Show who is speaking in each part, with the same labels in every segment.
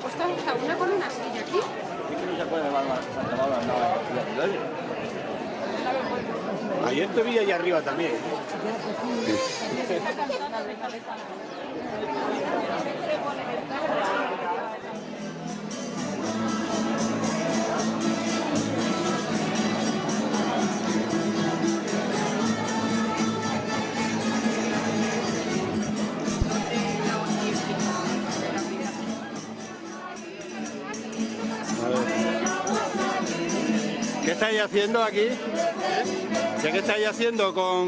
Speaker 1: puesto hasta una con una silla aquí.
Speaker 2: Ayer te vi allá arriba también. ¿Qué estáis haciendo aquí? ¿Qué estáis haciendo con...?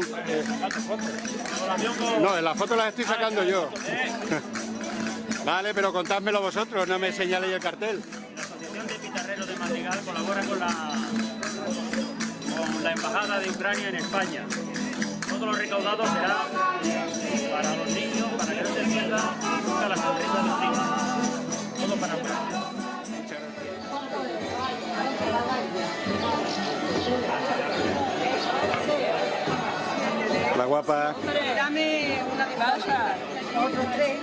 Speaker 2: No, en las fotos las estoy sacando yo. Vale, pero contádmelo vosotros, no me señaléis el cartel.
Speaker 3: La Asociación de Pitarreros de Madrigal colabora con la Embajada de Ucrania en España. Todo lo recaudado será para los niños, para que no se pierda nunca la sonrisa de los niños. Todo para Ucrania.
Speaker 2: La guapa.
Speaker 1: Dame una de otros tres.